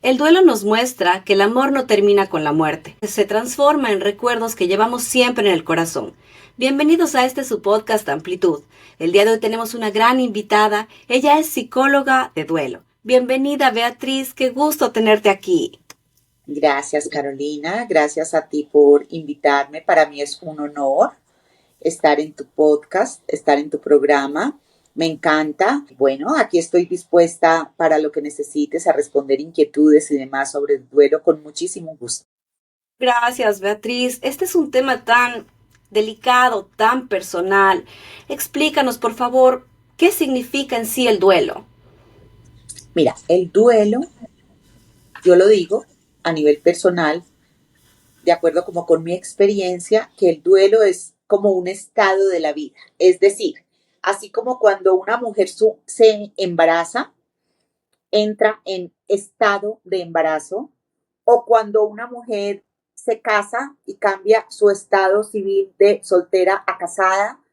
El duelo nos muestra que el amor no termina con la muerte, se transforma en recuerdos que llevamos siempre en el corazón. Bienvenidos a este su podcast Amplitud. El día de hoy tenemos una gran invitada, ella es psicóloga de duelo. Bienvenida Beatriz, qué gusto tenerte aquí. Gracias, Carolina. Gracias a ti por invitarme. Para mí es un honor estar en tu podcast, estar en tu programa. Me encanta. Bueno, aquí estoy dispuesta para lo que necesites, a responder inquietudes y demás sobre el duelo con muchísimo gusto. Gracias Beatriz, este es un tema tan delicado, tan personal. Explícanos por favor, ¿qué significa en sí el duelo? Mira, el duelo, yo lo digo a nivel personal, de acuerdo como con mi experiencia, que el duelo es como un estado de la vida. Es decir, así como cuando una mujer se embaraza, entra en estado de embarazo, o cuando una mujer se casa y cambia su estado civil de soltera a casada,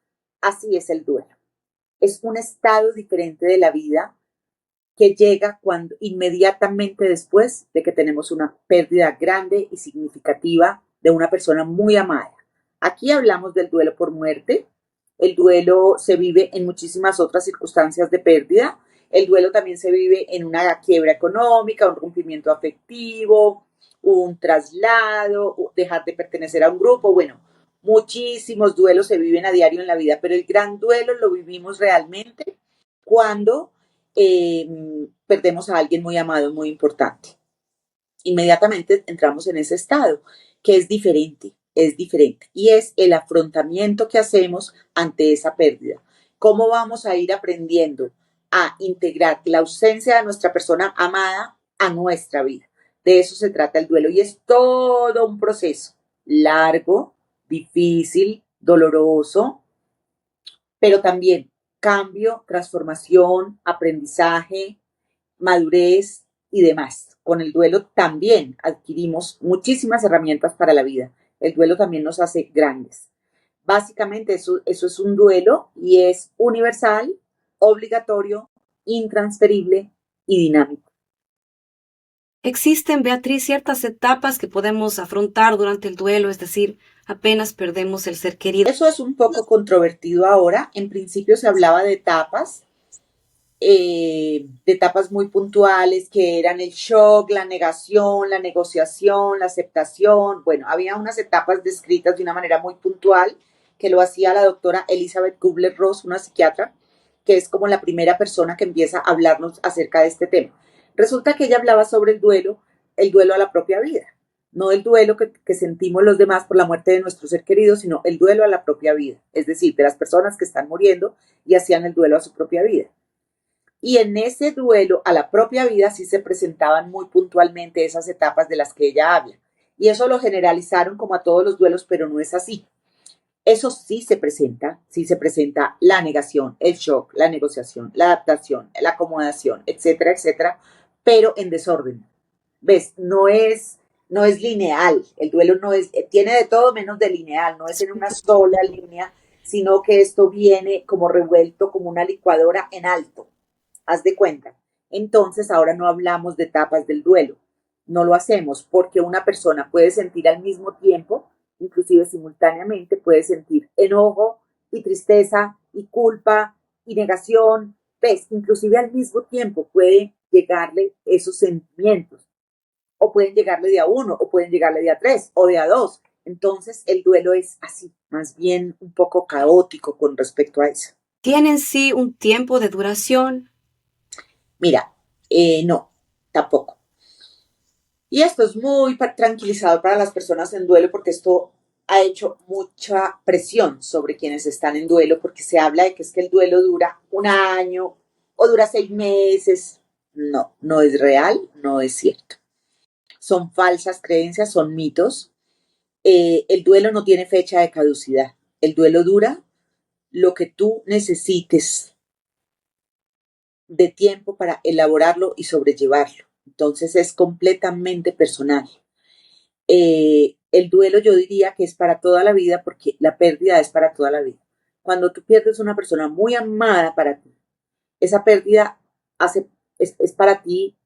así es el duelo. Es un estado diferente de la vida que llega cuando inmediatamente después de que tenemos una pérdida grande y significativa de una persona muy amada. Aquí hablamos del duelo por muerte. El duelo se vive en muchísimas otras circunstancias de pérdida. El duelo también se vive en una quiebra económica, un rompimiento afectivo, un traslado, dejar de pertenecer a un grupo. Bueno, muchísimos duelos se viven a diario en la vida, pero el gran duelo lo vivimos realmente cuando perdemos a alguien muy amado, muy importante. Inmediatamente entramos en ese estado, que es diferente, es diferente. Y es el afrontamiento que hacemos ante esa pérdida. ¿Cómo vamos a ir aprendiendo a integrar la ausencia de nuestra persona amada a nuestra vida? De eso se trata el duelo y es todo un proceso largo, difícil, doloroso, pero también cambio, transformación, aprendizaje, madurez y demás. Con el duelo también adquirimos muchísimas herramientas para la vida. El duelo también nos hace grandes. Básicamente eso es un duelo y es universal, obligatorio, intransferible y dinámico. Existen, Beatriz, ciertas etapas que podemos afrontar durante el duelo, es decir, apenas perdemos el ser querido. Eso es un poco controvertido ahora. En principio se hablaba de etapas muy puntuales que eran el shock, la negación, la negociación, la aceptación. Bueno, había unas etapas descritas de una manera muy puntual que lo hacía la doctora Elizabeth Kubler-Ross, una psiquiatra, que es como la primera persona que empieza a hablarnos acerca de este tema. Resulta que ella hablaba sobre el duelo a la propia vida, no el duelo que sentimos los demás por la muerte de nuestro ser querido, sino el duelo a la propia vida, es decir, de las personas que están muriendo y hacían el duelo a su propia vida. Y en ese duelo a la propia vida sí se presentaban muy puntualmente esas etapas de las que ella habla. Y eso lo generalizaron como a todos los duelos, pero no es así. Eso sí se presenta la negación, el shock, la negociación, la adaptación, la acomodación, etcétera, etcétera, pero en desorden. ¿Ves? No es lineal. El duelo no es, tiene de todo menos de lineal, no es en una sola línea, sino que esto viene como revuelto, como una licuadora en alto. Haz de cuenta. Entonces ahora no hablamos de etapas del duelo. No lo hacemos porque una persona puede sentir al mismo tiempo, inclusive simultáneamente, puede sentir enojo y tristeza y culpa y negación. ¿Ves? Inclusive al mismo tiempo puede llegarle esos sentimientos. O pueden llegarle de a uno, o pueden llegarle de a tres, o de a dos. Entonces el duelo es así, más bien un poco caótico con respecto a eso. ¿Tienen sí un tiempo de duración? Mira, no, tampoco. Y esto es muy tranquilizador para las personas en duelo porque esto ha hecho mucha presión sobre quienes están en duelo porque se habla de que es que el duelo dura un año o dura 6 meses. No, no es real, no es cierto. Son falsas creencias, son mitos. El duelo no tiene fecha de caducidad. El duelo dura lo que tú necesites de tiempo para elaborarlo y sobrellevarlo. Entonces es completamente personal. El duelo yo diría que es para toda la vida porque la pérdida es para toda la vida. Cuando tú pierdes una persona muy amada para ti, esa pérdida es para ti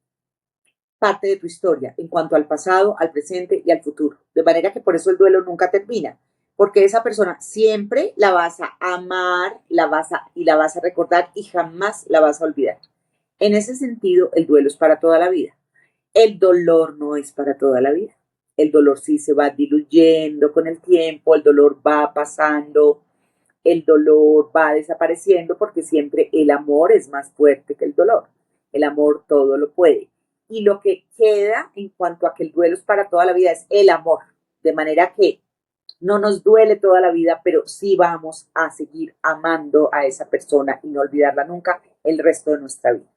parte de tu historia en cuanto al pasado, al presente y al futuro. De manera que por eso el duelo nunca termina, porque esa persona siempre la vas a amar, la vas a recordar y jamás la vas a olvidar. En ese sentido, el duelo es para toda la vida. El dolor no es para toda la vida. El dolor sí se va diluyendo con el tiempo, el dolor va pasando, el dolor va desapareciendo porque siempre el amor es más fuerte que el dolor. El amor todo lo puede. Y lo que queda en cuanto a que el duelo es para toda la vida es el amor. De manera que no nos duele toda la vida, pero sí vamos a seguir amando a esa persona y no olvidarla nunca el resto de nuestra vida.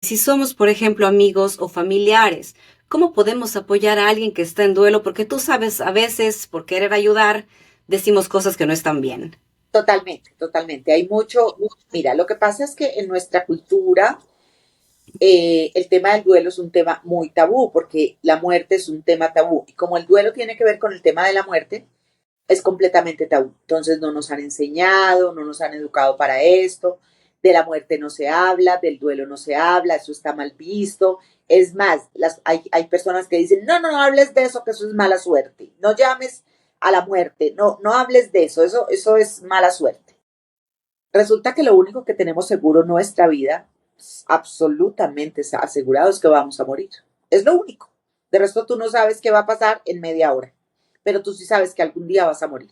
Si somos, por ejemplo, amigos o familiares, ¿cómo podemos apoyar a alguien que está en duelo? Porque tú sabes, a veces, por querer ayudar, decimos cosas que no están bien. Totalmente, totalmente. Hay mucho, mira, lo que pasa es que en nuestra cultura el tema del duelo es un tema muy tabú, porque la muerte es un tema tabú. Y como el duelo tiene que ver con el tema de la muerte, es completamente tabú. Entonces no nos han enseñado, no nos han educado para esto, de la muerte no se habla, del duelo no se habla, eso está mal visto. Es más, hay personas que dicen, no, no, no hables de eso, que eso es mala suerte. No llames a la muerte, no, no hables de eso, eso es mala suerte. Resulta que lo único que tenemos seguro en nuestra vida, absolutamente asegurado, es que vamos a morir. Es lo único. De resto tú no sabes qué va a pasar en media hora, pero tú sí sabes que algún día vas a morir.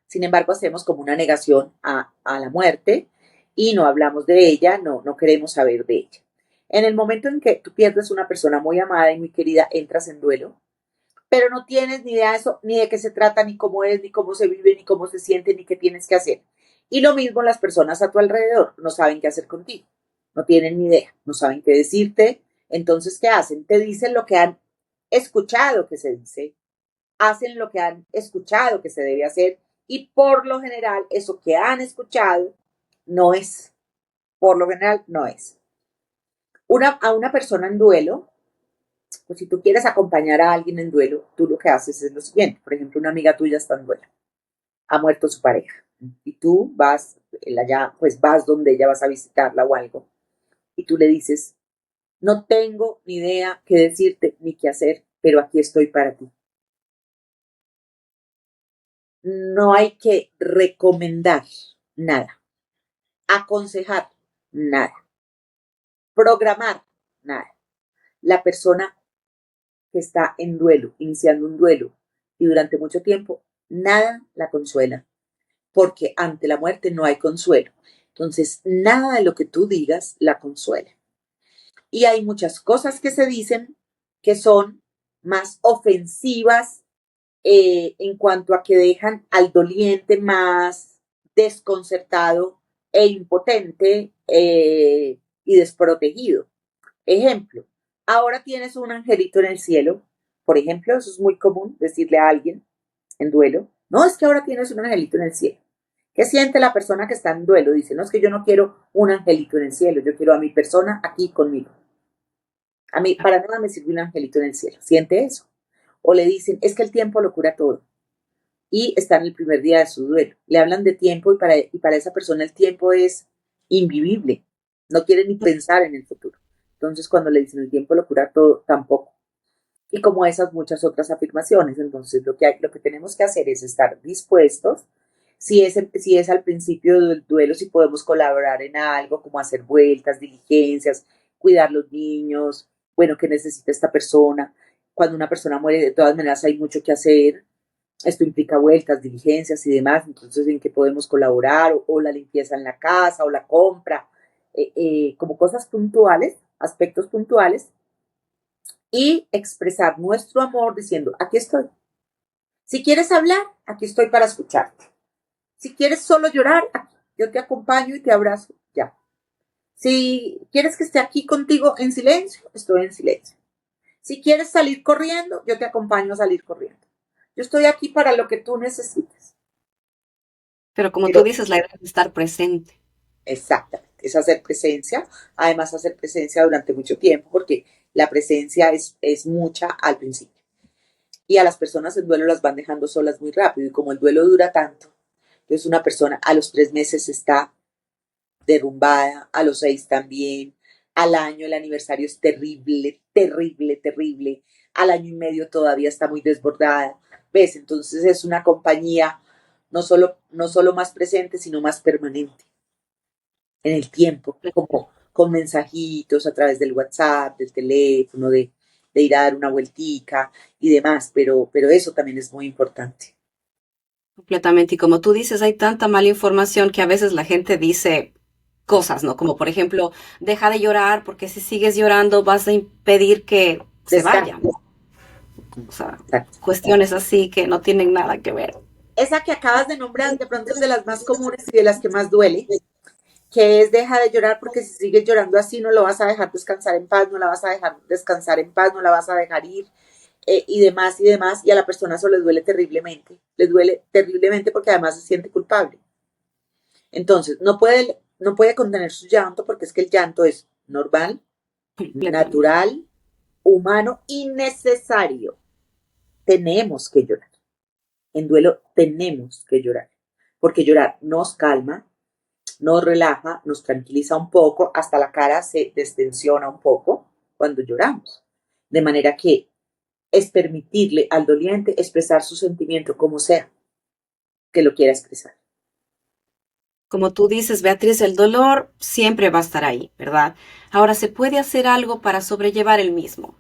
Sin embargo, hacemos como una negación a la muerte y no hablamos de ella, no queremos saber de ella. En el momento en que tú pierdes una persona muy amada y muy querida, entras en duelo, pero no tienes ni idea de eso, ni de qué se trata, ni cómo es, ni cómo se vive, ni cómo se siente, ni qué tienes que hacer. Y lo mismo las personas a tu alrededor, no saben qué hacer contigo, no tienen ni idea, no saben qué decirte. Entonces, ¿qué hacen? Te dicen lo que han escuchado que se dice, hacen lo que han escuchado que se debe hacer y por lo general eso que han escuchado no es, por lo general no es. A una persona en duelo, pues si tú quieres acompañar a alguien en duelo, tú lo que haces es lo siguiente. Por ejemplo, una amiga tuya está en duelo, ha muerto su pareja y tú vas, allá, pues vas donde ella, vas a visitarla o algo y tú le dices, no tengo ni idea qué decirte ni qué hacer, pero aquí estoy para ti. No hay que recomendar nada, aconsejar nada, programar nada. La persona que está en duelo, iniciando un duelo y durante mucho tiempo, nada la consuela, porque ante la muerte no hay consuelo. Entonces, nada de lo que tú digas la consuela. Y hay muchas cosas que se dicen que son más ofensivas en cuanto a que dejan al doliente más desconcertado e impotente y desprotegido. Ejemplo, ahora tienes un angelito en el cielo, por ejemplo, eso es muy común decirle a alguien en duelo, no, es que ahora tienes un angelito en el cielo. ¿Qué siente la persona que está en duelo? Dice, no, es que yo no quiero un angelito en el cielo, yo quiero a mi persona aquí conmigo. A mí, para nada me sirve un angelito en el cielo. ¿Siente eso? O le dicen, es que el tiempo lo cura todo. Y está en el primer día de su duelo. Le hablan de tiempo y para esa persona el tiempo es invivible. No quiere ni pensar en el futuro. Entonces, cuando le dicen el tiempo lo cura todo, tampoco. Y como esas muchas otras afirmaciones, entonces lo que tenemos que hacer es estar dispuestos. Si es al principio del duelo, si podemos colaborar en algo, como hacer vueltas, diligencias, cuidar los niños, bueno, ¿qué necesita esta persona? Cuando una persona muere, de todas maneras hay mucho que hacer. Esto implica vueltas, diligencias y demás, entonces en qué podemos colaborar, o la limpieza en la casa, o la compra, como cosas puntuales, aspectos puntuales, y expresar nuestro amor diciendo, aquí estoy. Si quieres hablar, aquí estoy para escucharte. Si quieres solo llorar, aquí, yo te acompaño y te abrazo, ya. Si quieres que esté aquí contigo en silencio, estoy en silencio. Si quieres salir corriendo, yo te acompaño a salir corriendo. Yo estoy aquí para lo que tú necesites. Pero como tú Pero dices, la idea es estar presente. exactamente, es hacer presencia, además hacer presencia durante mucho tiempo, porque la presencia es mucha al principio. Y a las personas en duelo las van dejando solas muy rápido, y como el duelo dura tanto, entonces una persona a los 3 meses está derrumbada, a los 6 también, Al año el aniversario es terrible, terrible, terrible. Al año y medio todavía está muy desbordada. ¿Ves? Entonces es una compañía no solo más presente, sino más permanente en el tiempo, como con mensajitos a través del WhatsApp, del teléfono, de ir a dar una vueltica y demás, pero eso también es muy importante. Completamente. Y como tú dices, hay tanta mala información que a veces la gente dice cosas, ¿no? Como por ejemplo, deja de llorar porque si sigues llorando vas a impedir que se Descanso. vayan. O sea, Exacto. cuestiones así que no tienen nada que ver. Esa que acabas de nombrar de pronto es de las más comunes y de las que más duele, que es deja de llorar porque si sigues llorando así no lo vas a dejar descansar en paz, no la vas a dejar descansar en paz, no la vas a dejar ir y demás, y a la persona eso le duele terriblemente porque además se siente culpable. Entonces, no puede contener su llanto porque es que el llanto es normal, Completamente. natural, humano y necesario. Tenemos que llorar. En duelo tenemos que llorar, porque llorar nos calma, nos relaja, nos tranquiliza un poco, hasta la cara se destensiona un poco cuando lloramos. De manera que es permitirle al doliente expresar su sentimiento como sea que lo quiera expresar. Como tú dices, Beatriz, el dolor siempre va a estar ahí, ¿verdad? Ahora, ¿se puede hacer algo para sobrellevar el mismo?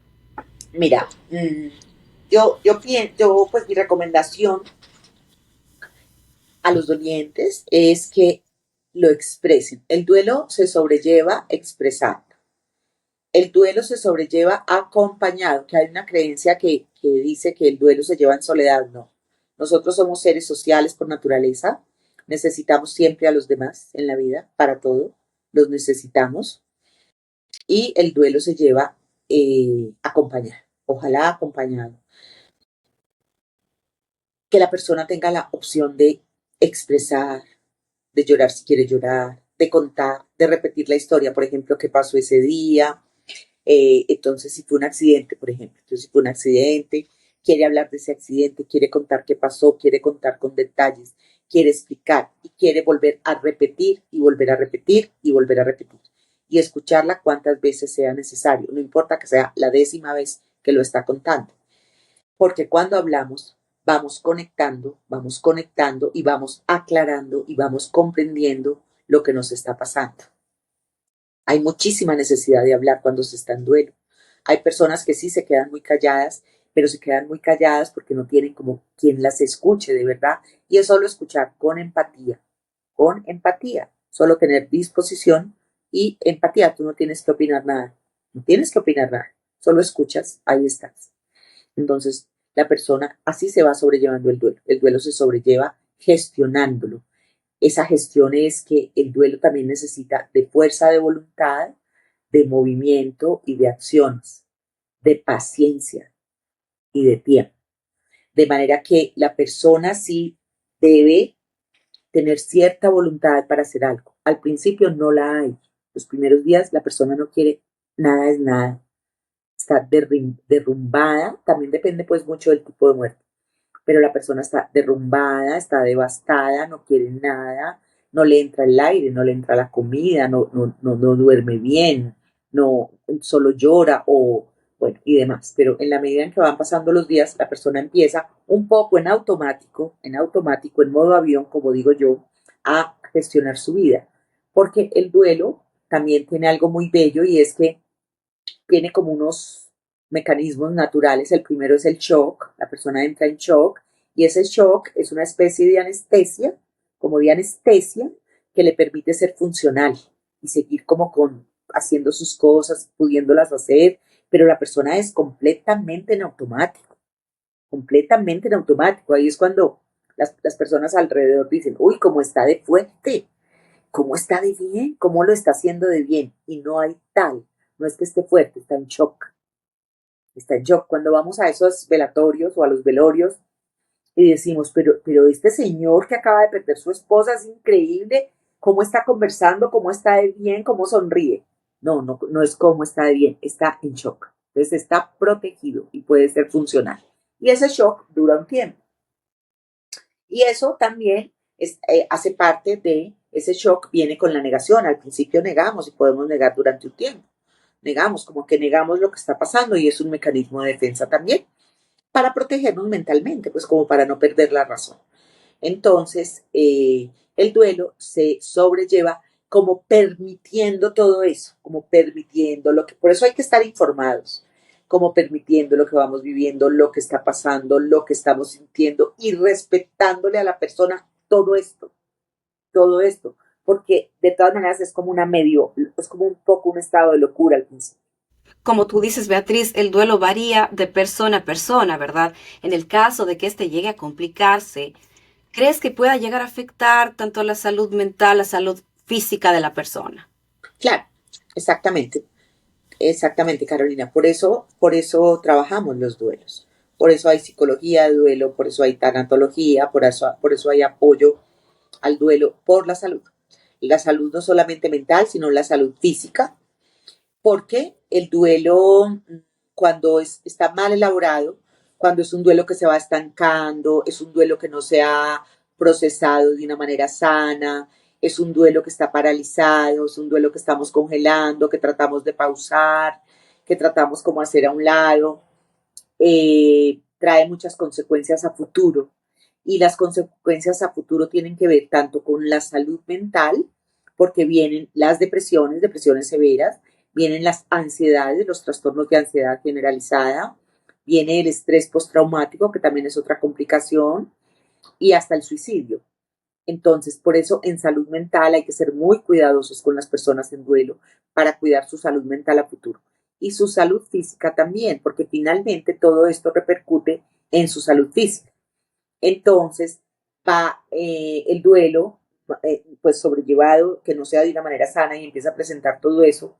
Mira, yo pues mi recomendación a los dolientes es que lo expresen. El duelo se sobrelleva expresando. El duelo se sobrelleva acompañado, que hay una creencia que dice que el duelo se lleva en soledad. No. Nosotros somos seres sociales por naturaleza. Necesitamos siempre a los demás en la vida, para todo. Los necesitamos. Y el duelo se lleva acompañado. Ojalá acompañado. Que la persona tenga la opción de expresar, de llorar si quiere llorar, de contar, de repetir la historia, por ejemplo, qué pasó ese día. Entonces, si fue un accidente, por ejemplo, entonces si fue un accidente, quiere hablar de ese accidente, quiere contar qué pasó, quiere contar con detalles, quiere explicar y quiere volver a repetir y volver a repetir y volver a repetir. Y escucharla cuantas veces sea necesario, no importa que sea la 10ª vez que lo está contando. Porque cuando hablamos, vamos conectando y vamos aclarando y vamos comprendiendo lo que nos está pasando. Hay muchísima necesidad de hablar cuando se está en duelo. Hay personas que sí se quedan muy calladas, pero se quedan muy calladas porque no tienen como quien las escuche de verdad. Y es solo escuchar con empatía, solo tener disposición y empatía. Tú no tienes que opinar nada, no tienes que opinar nada, solo escuchas, ahí estás. Entonces, la persona así se va sobrellevando el duelo. El duelo se sobrelleva gestionándolo. Esa gestión es que el duelo también necesita de fuerza de voluntad, de movimiento y de acciones, de paciencia y de tiempo. De manera que la persona sí debe tener cierta voluntad para hacer algo. Al principio no la hay. Los primeros días la persona no quiere nada es nada. Está derrumbada. También depende pues mucho del tipo de muerte, pero la persona está derrumbada, está devastada, no quiere nada, no le entra el aire, no le entra la comida, no duerme bien, no solo llora o bueno, y demás. Pero en la medida en que van pasando los días, la persona empieza un poco en automático, en modo avión, como digo yo, a gestionar su vida. Porque el duelo también tiene algo muy bello y es que tiene como unos mecanismos naturales. El primero es el shock, la persona entra en shock y ese shock es una especie de anestesia, como de anestesia, que le permite ser funcional y seguir como con haciendo sus cosas, pudiéndolas hacer, pero la persona es completamente en automático, completamente en automático. Ahí es cuando las personas alrededor dicen, uy, cómo está de fuerte, cómo está de bien, cómo lo está haciendo de bien. Y no hay tal, no es que esté fuerte, está en shock. Está en shock. Cuando vamos a esos velatorios o a los velorios y decimos, pero este señor que acaba de perder su esposa es increíble, cómo está conversando, cómo está de bien, cómo sonríe. No es cómo está de bien, está en shock. Entonces está protegido y puede ser funcional. Y ese shock dura un tiempo. Y eso también hace parte de ese shock, viene con la negación. Al principio negamos y podemos negar durante un tiempo. negamos, como que negamos lo que está pasando y es un mecanismo de defensa también para protegernos mentalmente, pues como para no perder la razón. Entonces, el duelo se sobrelleva como permitiendo todo eso, como permitiendo lo que, por eso hay que estar informados, como permitiendo lo que vamos viviendo, lo que está pasando, lo que estamos sintiendo y respetándole a la persona todo esto, porque de todas maneras es como es como un poco un estado de locura al principio. Como tú dices, Beatriz, el duelo varía de persona a persona, ¿verdad? En el caso de que éste llegue a complicarse, ¿crees que pueda llegar a afectar tanto la salud mental, la salud física de la persona? Claro, exactamente. Exactamente, Carolina. Por eso trabajamos los duelos. Por eso hay psicología de duelo, por eso hay tanatología, por eso hay apoyo al duelo por la salud. La salud no solamente mental, sino la salud física, porque el duelo, cuando está mal elaborado, cuando es un duelo que se va estancando, es un duelo que no se ha procesado de una manera sana, es un duelo que está paralizado, es un duelo que estamos congelando, que tratamos de pausar, que tratamos como hacer a un lado, trae muchas consecuencias a futuro. Y las consecuencias a futuro tienen que ver tanto con la salud mental, porque vienen las depresiones, depresiones severas, vienen las ansiedades, los trastornos de ansiedad generalizada, viene el estrés postraumático, que también es otra complicación, y hasta el suicidio. Entonces, por eso en salud mental hay que ser muy cuidadosos con las personas en duelo para cuidar su salud mental a futuro. Y su salud física también, porque finalmente todo esto repercute en su salud física. Entonces, va el duelo, pues sobrellevado, que no sea de una manera sana y empieza a presentar todo eso.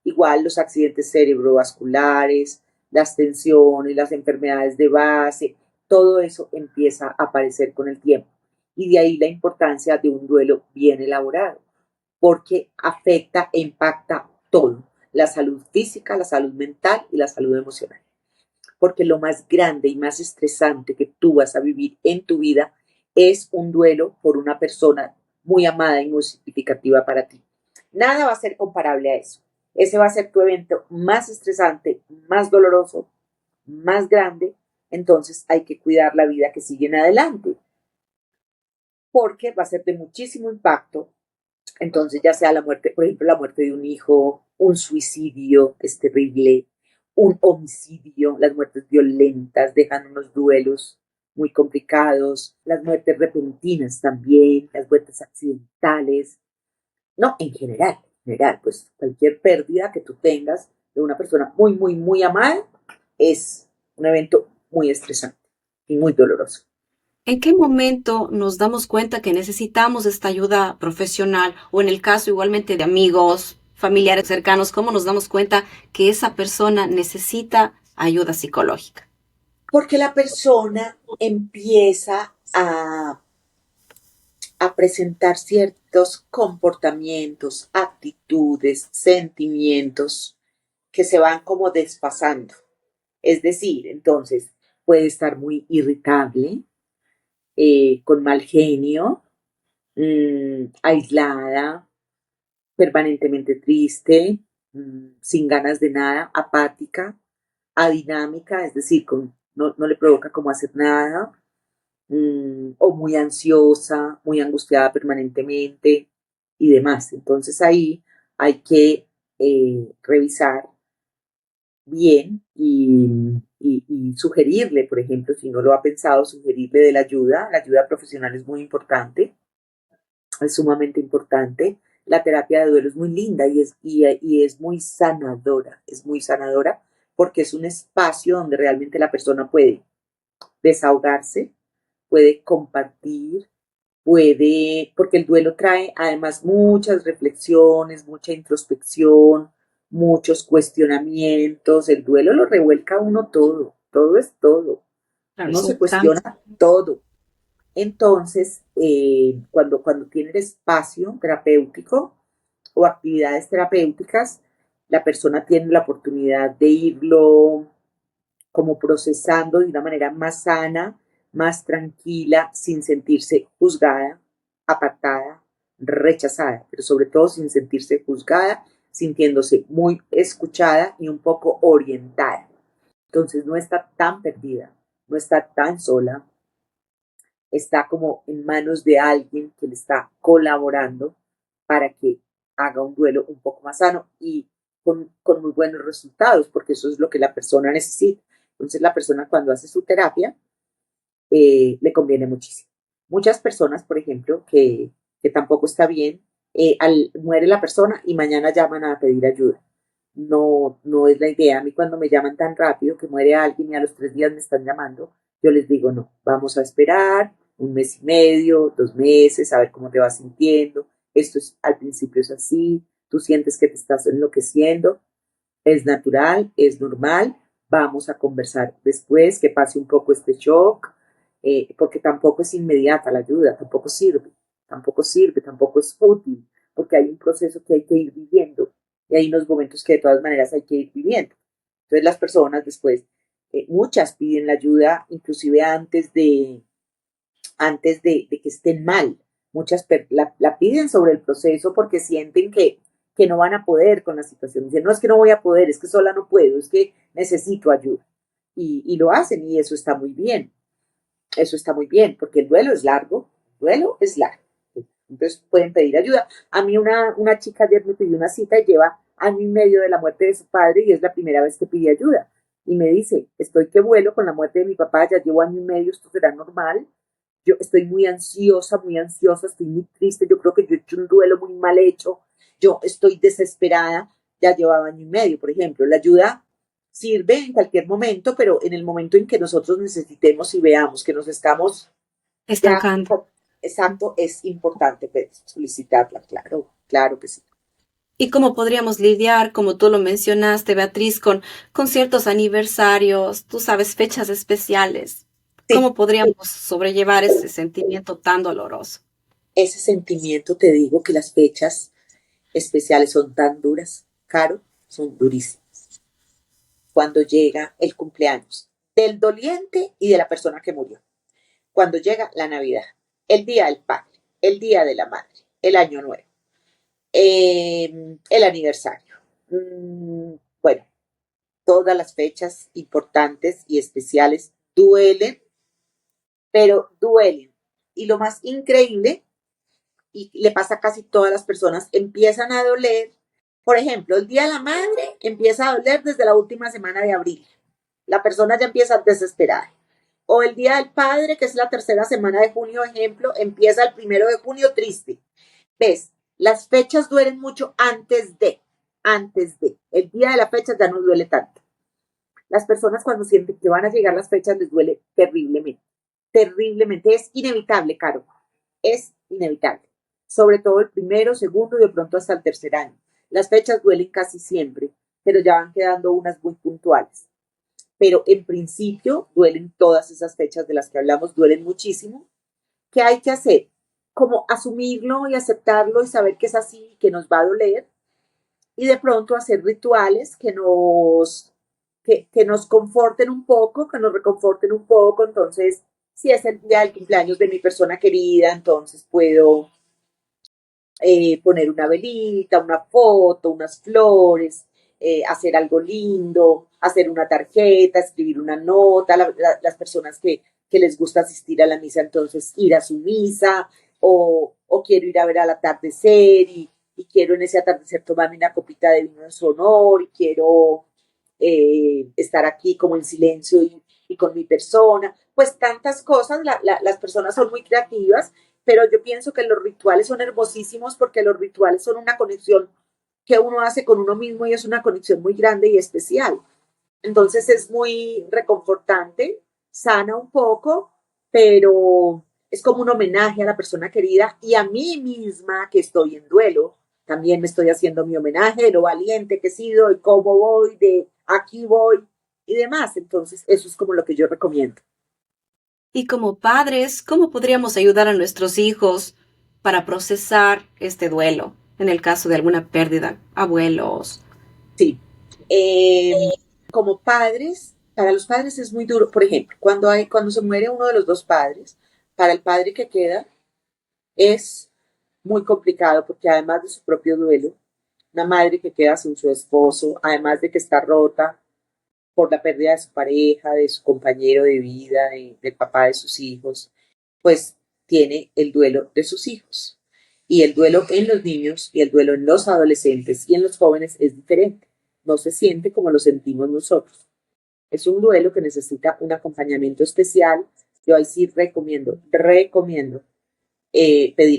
Igual los accidentes cerebrovasculares, las tensiones, las enfermedades de base, todo eso empieza a aparecer con el tiempo. Y de ahí la importancia de un duelo bien elaborado, porque afecta e impacta todo, la salud física, la salud mental y la salud emocional. Porque lo más grande y más estresante que tú vas a vivir en tu vida es un duelo por una persona muy amada y muy significativa para ti. Nada va a ser comparable a eso. Ese va a ser tu evento más estresante, más doloroso, más grande. Entonces hay que cuidar la vida que sigue en adelante, porque va a ser de muchísimo impacto. Entonces, ya sea la muerte, por ejemplo, la muerte de un hijo, un suicidio, es terrible, un homicidio, las muertes violentas dejan unos duelos muy complicados, las muertes repentinas también, las muertes accidentales, no, en general, pues cualquier pérdida que tú tengas de una persona muy, muy, muy amada es un evento muy estresante y muy doloroso. ¿En qué momento nos damos cuenta que necesitamos esta ayuda profesional o en el caso igualmente de amigos, familiares cercanos, cómo nos damos cuenta que esa persona necesita ayuda psicológica? Porque la persona empieza a presentar ciertos comportamientos, actitudes, sentimientos que se van como desfasando. Es decir, entonces puede estar muy irritable, con mal genio, aislada, permanentemente triste, sin ganas de nada, apática, adinámica, es decir, no le provoca como hacer nada, o muy ansiosa, muy angustiada permanentemente y demás. Entonces ahí hay que revisar bien y sugerirle, por ejemplo, si no lo ha pensado, sugerirle de la ayuda profesional es muy importante, es sumamente importante. La terapia de duelo es muy linda y es muy sanadora porque es un espacio donde realmente la persona puede desahogarse, puede compartir, porque el duelo trae además muchas reflexiones, mucha introspección, muchos cuestionamientos. El duelo lo revuelca a uno todo, todo es todo. Claro, Uno es se un cambio. cuestiona todo. Entonces, cuando tiene el espacio terapéutico o actividades terapéuticas, la persona tiene la oportunidad de irlo como procesando de una manera más sana, más tranquila, sin sentirse juzgada, apartada, rechazada, pero sobre todo sin sentirse juzgada, sintiéndose muy escuchada y un poco orientada. Entonces no está tan perdida, no está tan sola, está como en manos de alguien que le está colaborando para que haga un duelo un poco más sano y con muy buenos resultados, porque eso es lo que la persona necesita. Entonces la persona cuando hace su terapia le conviene muchísimo. Muchas personas, por ejemplo, que tampoco está bien, muere la persona y mañana llaman a pedir ayuda. No, no es la idea. A mí cuando me llaman tan rápido que muere alguien y a los 3 días me están llamando, yo les digo, no, vamos a esperar 1 mes y medio, 2 meses, a ver cómo te vas sintiendo. Esto es, al principio es así, tú sientes que te estás enloqueciendo, es natural, es normal, vamos a conversar después, que pase un poco este shock, porque tampoco es inmediata la ayuda, tampoco sirve, tampoco es útil, porque hay un proceso que hay que ir viviendo y hay unos momentos que de todas maneras hay que ir viviendo. Entonces las personas después, muchas piden la ayuda inclusive antes de que estén mal. Muchas la piden sobre el proceso porque sienten que no van a poder con la situación. Dicen, no es que no voy a poder, es que sola no puedo, es que necesito ayuda. Y lo hacen y eso está muy bien. Eso está muy bien, porque el duelo es largo, el duelo es largo. Entonces pueden pedir ayuda. A mí una chica ayer me pidió una cita y lleva 1 año y medio de la muerte de su padre y es la primera vez que pide ayuda. Y me dice, estoy que vuelo con la muerte de mi papá, ya llevo 1 año y medio, esto será normal. Yo estoy muy ansiosa, estoy muy triste, yo creo que yo he hecho un duelo muy mal hecho, yo estoy desesperada, ya llevaba 1 año y medio, por ejemplo. La ayuda sirve en cualquier momento, pero en el momento en que nosotros necesitemos y veamos que nos estamos ya, Estancando. exacto, es importante solicitarla, claro, claro que sí. ¿Y cómo podríamos lidiar, como tú lo mencionaste, Beatriz, con ciertos aniversarios, tú sabes, fechas especiales? Sí, ¿Cómo podríamos sobrellevar ese sentimiento tan doloroso? ese sentimiento, te digo que las fechas especiales son tan duras, Caro, son durísimas. Cuando llega el cumpleaños del doliente y de la persona que murió, cuando llega la Navidad, el Día del Padre, el Día de la Madre, el Año Nuevo, el aniversario. Bueno, todas las fechas importantes y especiales duelen, pero duelen. Y lo más increíble, y le pasa a casi todas las personas, empiezan a doler. Por ejemplo, el Día de la Madre empieza a doler desde la última semana de abril. La persona ya empieza desesperada. O el Día del Padre, que es la tercera semana de junio, ejemplo, empieza el 1 de junio triste. ¿Ves? Las fechas duelen mucho antes de. El día de la fecha ya no duele tanto. Las personas cuando sienten que van a llegar las fechas les duele terriblemente. Terriblemente. Es inevitable, Caro. Es inevitable. Sobre todo el primero, segundo y de pronto hasta el tercer año. Las fechas duelen casi siempre, pero ya van quedando unas muy puntuales. Pero en principio duelen todas esas fechas de las que hablamos, duelen muchísimo. ¿Qué hay que hacer? Como asumirlo y aceptarlo y saber que es así, que nos va a doler y de pronto hacer rituales que nos conforten un poco, que nos reconforten un poco. Entonces, si es el día del cumpleaños de mi persona querida, entonces puedo poner una velita, una foto, unas flores, hacer algo lindo, hacer una tarjeta, escribir una nota, las personas que les gusta asistir a la misa, entonces ir a su misa, o quiero ir a ver al atardecer y quiero en ese atardecer tomarme una copita de vino en su honor y quiero estar aquí como en silencio y con mi persona, pues tantas cosas, las personas son muy creativas, pero yo pienso que los rituales son hermosísimos porque los rituales son una conexión que uno hace con uno mismo y es una conexión muy grande y especial. Entonces es muy reconfortante, sana un poco, pero es como un homenaje a la persona querida y a mí misma que estoy en duelo. También me estoy haciendo mi homenaje de lo valiente que he sido, de cómo voy, de aquí voy y demás. Entonces eso es como lo que yo recomiendo. Y como padres, ¿cómo podríamos ayudar a nuestros hijos para procesar este duelo en el caso de alguna pérdida? Abuelos. Sí. Como padres, para los padres es muy duro. Por ejemplo, cuando se muere uno de los dos padres, para el padre que queda es muy complicado porque además de su propio duelo, una madre que queda sin su esposo, además de que está rota por la pérdida de su pareja, de su compañero de vida, del papá de sus hijos, pues tiene el duelo de sus hijos. Y el duelo en los niños y el duelo en los adolescentes y en los jóvenes es diferente. No se siente como lo sentimos nosotros. Es un duelo que necesita un acompañamiento especial. Yo ahí sí recomiendo pedir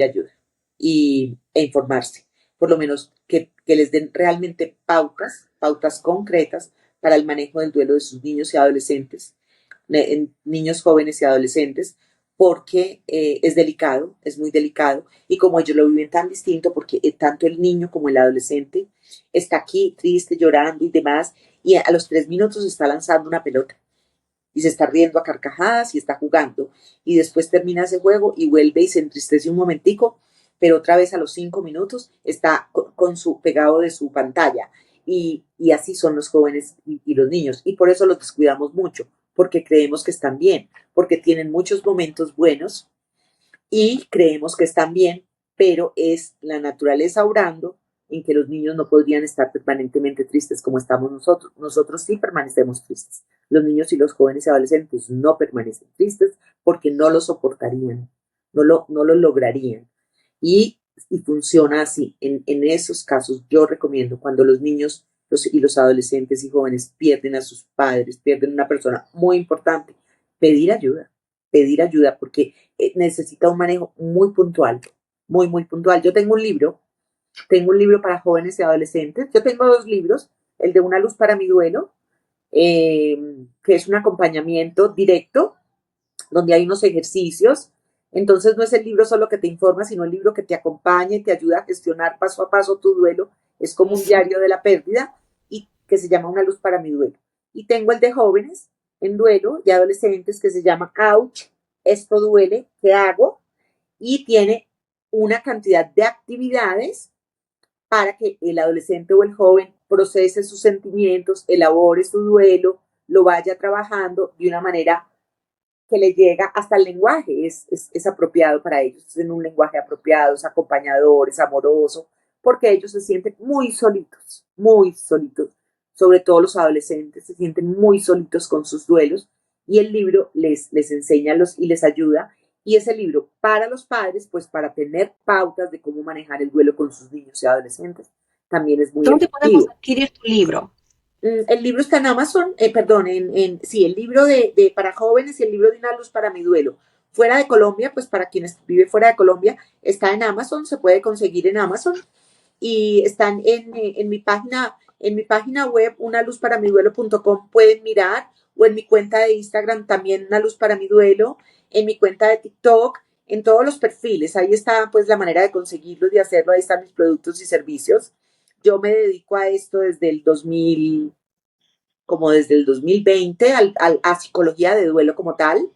ayuda e informarse. Por lo menos que les den realmente pautas concretas para el manejo del duelo de sus niños y adolescentes, niños jóvenes y adolescentes, porque es delicado, es muy delicado, y como ellos lo viven tan distinto, porque tanto el niño como el adolescente está aquí triste, llorando y demás, y a los 3 minutos está lanzando una pelota, y se está riendo a carcajadas y está jugando, y después termina ese juego y vuelve y se entristece un momentico, pero otra vez a los 5 minutos está con su pegado de su pantalla, y así son los jóvenes y los niños, y por eso los descuidamos mucho, porque creemos que están bien, porque tienen muchos momentos buenos y creemos que están bien, pero es la naturaleza obrando en que los niños no podrían estar permanentemente tristes como estamos nosotros. Nosotros sí permanecemos tristes. Los niños y los jóvenes y adolescentes no permanecen tristes porque no lo soportarían, no lo lograrían. Y funciona así. En esos casos yo recomiendo cuando los niños y los adolescentes y jóvenes pierden a sus padres, pierden una persona muy importante, pedir ayuda porque necesita un manejo muy puntual, muy, muy puntual. Yo tengo un libro para jóvenes y adolescentes, yo tengo 2 libros, el de Una luz para mi duelo, que es un acompañamiento directo, donde hay unos ejercicios. Entonces no es el libro solo que te informa, sino el libro que te acompaña y te ayuda a gestionar paso a paso tu duelo. Es como un diario de la pérdida y que se llama Una luz para mi duelo. Y tengo el de jóvenes en duelo y adolescentes que se llama Ouch, esto duele, ¿qué hago? Y tiene una cantidad de actividades para que el adolescente o el joven procese sus sentimientos, elabore su duelo, lo vaya trabajando de una manera que le llega hasta el lenguaje, es apropiado para ellos, es en un lenguaje apropiado, es acompañador, es amoroso, porque ellos se sienten muy solitos, sobre todo los adolescentes se sienten muy solitos con sus duelos, y el libro les enseña y les ayuda, y ese libro para los padres, pues para tener pautas de cómo manejar el duelo con sus niños y adolescentes, también es muy ¿Dónde podemos efectivo. adquirir tu libro? El libro está en Amazon, perdón, sí, el libro para jóvenes y el libro de Una luz para mi duelo. Fuera de Colombia, pues para quienes viven fuera de Colombia, está en Amazon, se puede conseguir en Amazon y están en mi página web, unaluzparamiduelo.com, pueden mirar, o en mi cuenta de Instagram también, Una luz para mi duelo, en mi cuenta de TikTok, en todos los perfiles, ahí está pues la manera de conseguirlos, de hacerlo, ahí están mis productos y servicios. Yo me dedico a esto desde el 2020, a psicología de duelo como tal,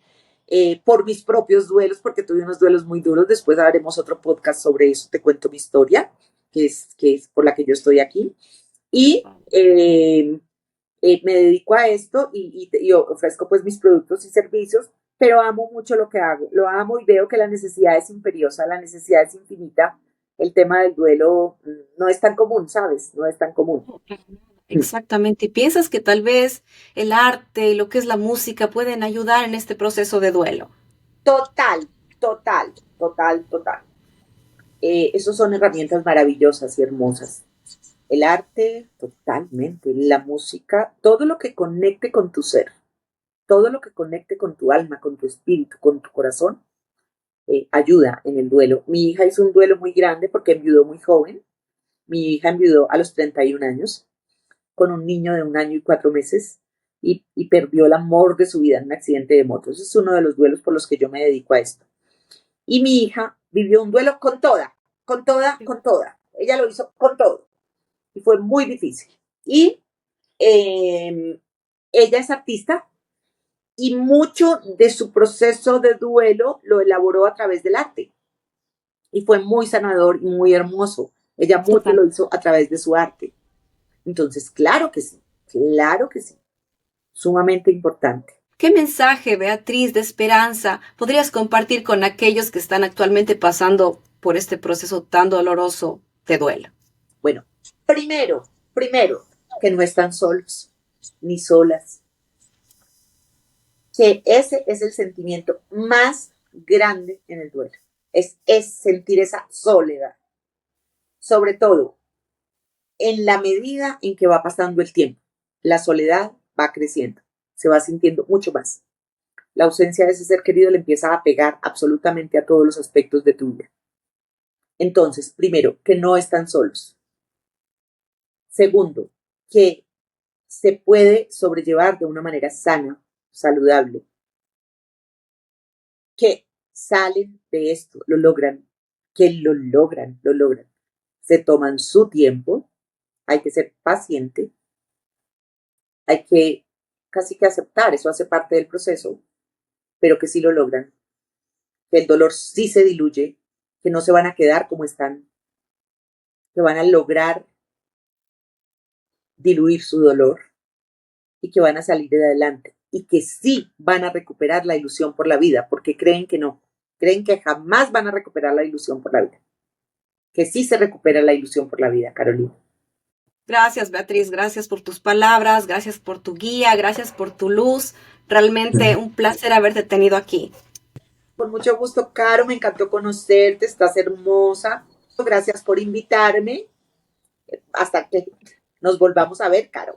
por mis propios duelos, porque tuve unos duelos muy duros. Después haremos otro podcast sobre eso, te cuento mi historia, que es por la que yo estoy aquí. Y me dedico a esto y ofrezco pues mis productos y servicios, pero amo mucho lo que hago, lo amo y veo que la necesidad es imperiosa, la necesidad es infinita. El tema del duelo no es tan común, ¿sabes? No es tan común. Exactamente. ¿Y piensas que tal vez el arte y lo que es la música pueden ayudar en este proceso de duelo? Total, total, total, total. Esos son herramientas maravillosas y hermosas. El arte, totalmente. La música, todo lo que conecte con tu ser, todo lo que conecte con tu alma, con tu espíritu, con tu corazón, ayuda en el duelo. Mi hija hizo un duelo muy grande porque enviudó muy joven. Mi hija enviudó a los 31 años con un niño de 1 año y 4 meses y perdió el amor de su vida en un accidente de moto. Ese es uno de los duelos por los que yo me dedico a esto. Y mi hija vivió un duelo con toda, con toda, con toda. Ella lo hizo con todo. Y fue muy difícil. Y ella es artista y mucho de su proceso de duelo lo elaboró a través del arte. Y fue muy sanador y muy hermoso. Ella mucho Total. lo hizo a través de su arte. Entonces, claro que sí. Sumamente importante. ¿Qué mensaje, Beatriz, de esperanza podrías compartir con aquellos que están actualmente pasando por este proceso tan doloroso de duelo? Bueno, Primero, que no están solos ni solas, que ese es el sentimiento más grande en el duelo, es sentir esa soledad, sobre todo en la medida en que va pasando el tiempo, la soledad va creciendo, se va sintiendo mucho más. La ausencia de ese ser querido le empieza a pegar absolutamente a todos los aspectos de tu vida. Entonces, primero, que no están solos. Segundo, que se puede sobrellevar de una manera sana, saludable, que salen de esto, lo logran, que lo logran. Se toman su tiempo, hay que ser paciente, hay que casi que aceptar, eso hace parte del proceso, pero que sí lo logran, que el dolor sí se diluye, que no se van a quedar como están, que van a lograr diluir su dolor y que van a salir de adelante y que sí van a recuperar la ilusión por la vida, porque creen que no, creen que jamás van a recuperar la ilusión por la vida, que sí se recupera la ilusión por la vida, Carolina. Gracias, Beatriz, gracias por tus palabras, gracias por tu guía, gracias por tu luz. Realmente un placer haberte tenido aquí. Con mucho gusto, Caro, me encantó conocerte, estás hermosa. Gracias por invitarme. Hasta que nos volvamos a ver, Caro.